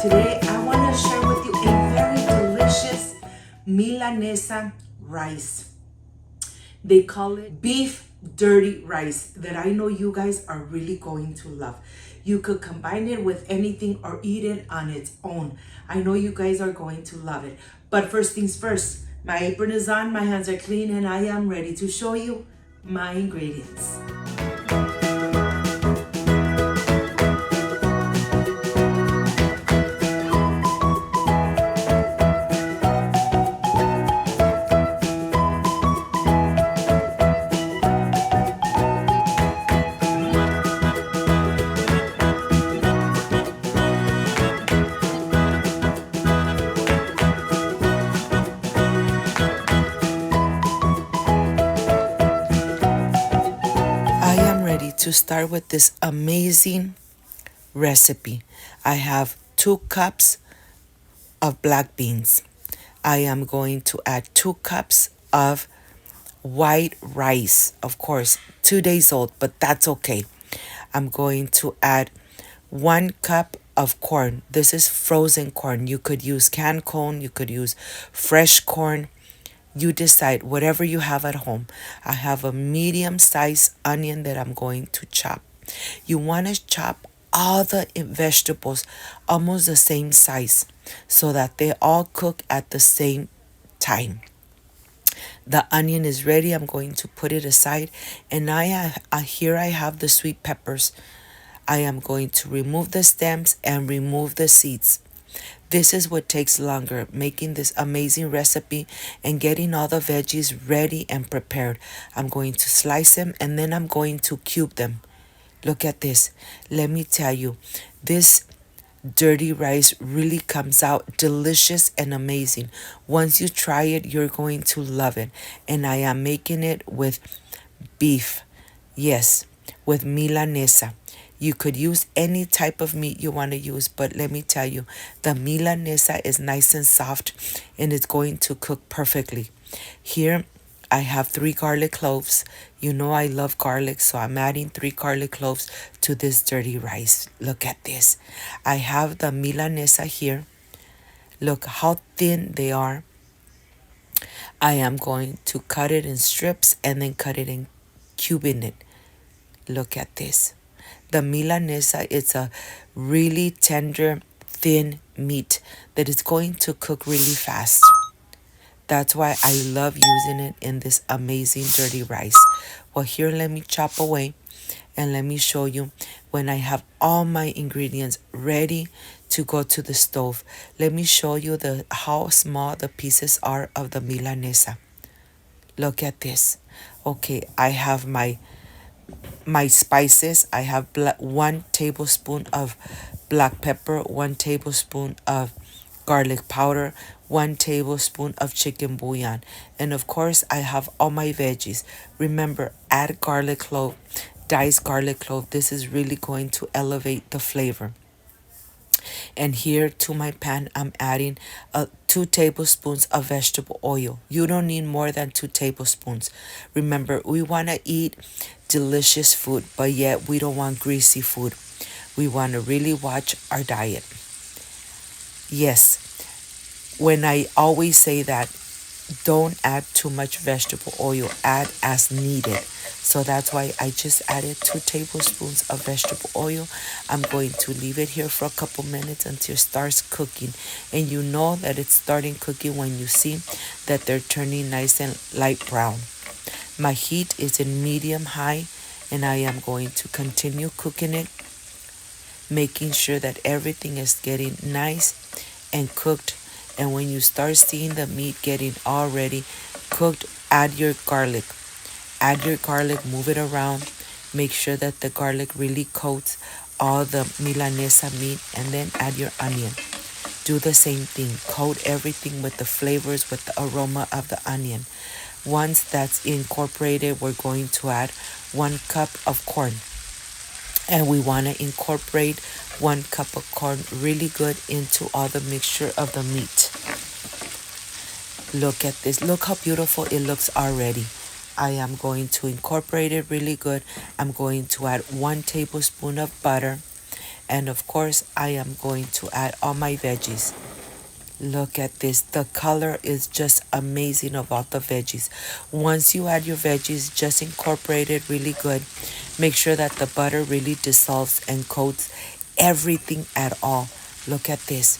Today I want to share with you a very delicious Milanesa rice. They call it beef dirty rice that I know you guys are really going to love. You could combine it with anything or eat it on its own. I know you guys are going to love it. But first things first, my apron is on, my hands are clean, and I am ready to show you my ingredients. To start with this amazing recipe, I have 2 cups of black beans. I am going to add 2 cups of white rice, of course 2 days old, but that's okay. I'm going to add 1 cup of corn. This is frozen corn. You could use canned corn, you could use fresh corn. You decide, whatever you have at home. I have a medium-sized onion that I'm going to chop. You want to chop all the vegetables almost the same size so that they all cook at the same time. The onion is ready. I'm going to put it aside. And here I have the sweet peppers. I am going to remove the stems and remove the seeds. This is what takes longer, making this amazing recipe and getting all the veggies ready and prepared. I'm going to slice them and then I'm going to cube them. Look at this. Let me tell you, this dirty rice really comes out delicious and amazing. Once you try it, you're going to love it. And I am making it with beef. Yes, with Milanesa. You could use any type of meat you want to use, but let me tell you, the Milanesa is nice and soft and it's going to cook perfectly. Here, I have 3 garlic cloves. You know I love garlic, so I'm adding 3 garlic cloves to this dirty rice. Look at this. I have the Milanesa here. Look how thin they are. I am going to cut it in strips and then cut it in cubing it. Look at this. The Milanesa is a really tender, thin meat that is going to cook really fast. That's why I love using it in this amazing dirty rice. Well, here, let me chop away and let me show you when I have all my ingredients ready to go to the stove. Let me show you how small the pieces are of the Milanesa. Look at this. Okay, I have my spices. I have 1 tablespoon of black pepper, 1 tablespoon of garlic powder, 1 tablespoon of chicken bouillon, and of course I have all my veggies. Remember, add garlic clove, diced garlic clove. This is really going to elevate the flavor. And here to my pan, I'm adding 2 tablespoons of vegetable oil. You don't need more than 2 tablespoons. Remember, we want to eat delicious food, but yet we don't want greasy food. We want to really watch our diet. Yes, when I always say that, don't add too much vegetable oil, add as needed. So that's why I just added 2 tablespoons of vegetable oil. I'm going to leave it here for a couple minutes until it starts cooking. And you know that it's starting cooking when you see that they're turning nice and light brown. My heat is in medium-high, and I am going to continue cooking it, making sure that everything is getting nice and cooked. And when you start seeing the meat getting already cooked, add your garlic. Add your garlic, move it around. Make sure that the garlic really coats all the Milanesa meat, and then add your onion. Do the same thing. Coat everything with the flavors, with the aroma of the onion. Once that's incorporated, we're going to add 1 cup of corn. And we want to incorporate 1 cup of corn really good into all the mixture of the meat. Look at this. Look how beautiful it looks already. I am going to incorporate it really good. I'm going to add 1 tablespoon of butter. And of course, I am going to add all my veggies. Look at this. The color is just amazing of all the veggies. Once you add your veggies, just incorporate it really good. Make sure that the butter really dissolves and coats everything at all. Look at this.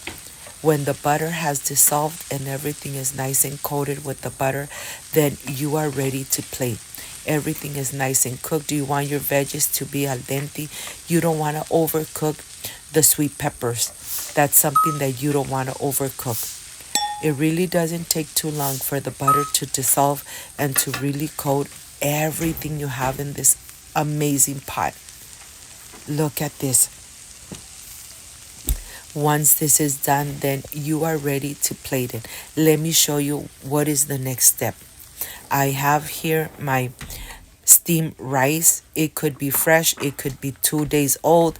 When the butter has dissolved and everything is nice and coated with the butter, then you are ready to plate. Everything is nice and cooked. You want your veggies to be al dente. You don't want to overcook the sweet peppers. That's something that you don't want to overcook. It really doesn't take too long for the butter to dissolve and to really coat everything you have in this amazing pot. Look at this. Once this is done, then you are ready to plate it. Let me show you what is the next step. I have here my steamed rice. It could be fresh, it could be 2 days old.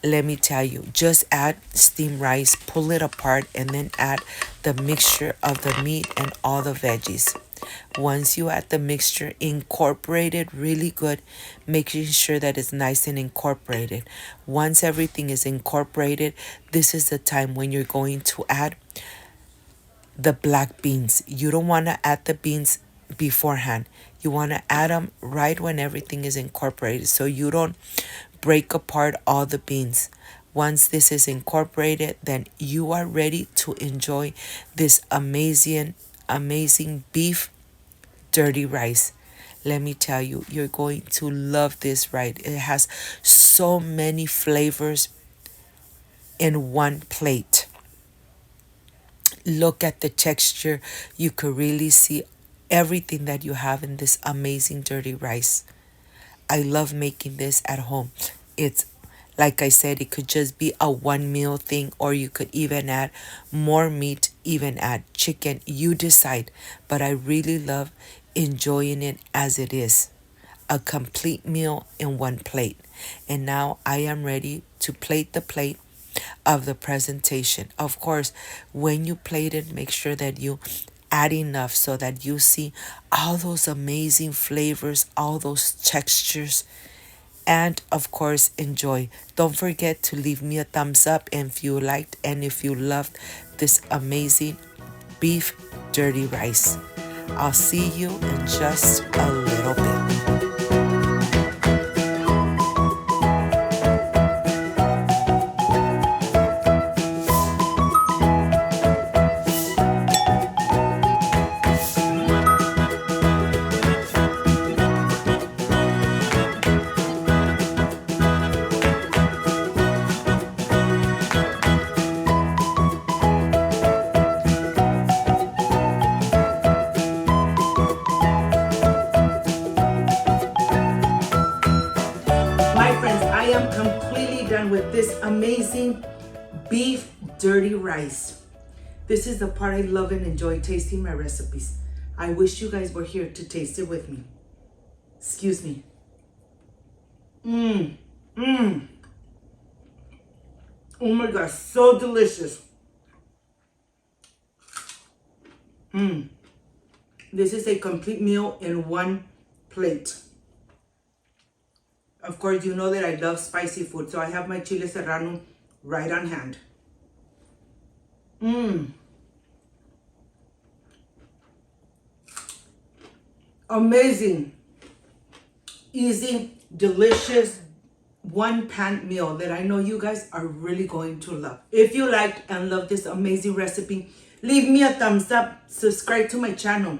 Let me tell you, just add steamed rice, pull it apart, and then add the mixture of the meat and all the veggies. Once you add the mixture, incorporate it really good, making sure that it's nice and incorporated. Once everything is incorporated, this is the time when you're going to add the black beans. You don't want to add the beans beforehand. You want to add them right when everything is incorporated so you don't break apart all the beans. Once this is incorporated, then you are ready to enjoy this amazing beef dirty rice. Let me tell you, you're going to love this rice. It has so many flavors in one plate. Look at the texture. You could really see everything that you have in this amazing dirty rice. I love making this at home. It's like I said, it could just be a one meal thing, or you could even add more meat, even add chicken. You decide. But I really love enjoying it as it is. A complete meal in one plate. And now I am ready to plate the plate of the presentation. Of course, when you plate it, make sure that you add enough so that you see all those amazing flavors, all those textures, and of course enjoy. Don't forget to leave me a thumbs up if you liked and if you loved this amazing beef dirty rice. I'll see you in just a little bit. My friends, I am completely done with this amazing beef dirty rice. This is the part I love and enjoy, tasting my recipes. I wish you guys were here to taste it with me. Excuse me. Oh my gosh, so delicious. This is a complete meal in one plate. Of course, you know that I love spicy food, so I have my chile serrano right on hand. Amazing, easy, delicious, one-pan meal that I know you guys are really going to love. If you liked and loved this amazing recipe, leave me a thumbs up, subscribe to my channel.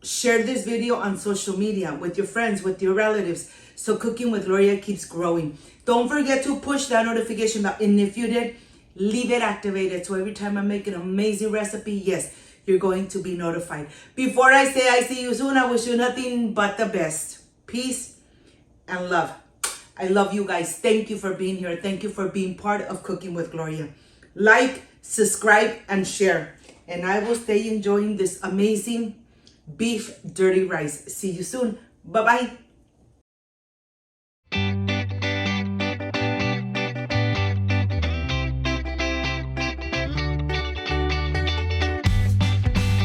Share this video on social media with your friends, with your relatives, so Cooking with Gloria keeps growing. Don't forget to push that notification bell, and if you did, leave it activated so every time I make an amazing recipe, yes, you're going to be notified. Before I say I see you soon, I wish you nothing but the best. Peace and love. I love you guys. Thank you for being here. Thank you for being part of Cooking with Gloria. Like, subscribe, and share. And I will stay enjoying this amazing beef dirty rice. See you soon. Bye-bye.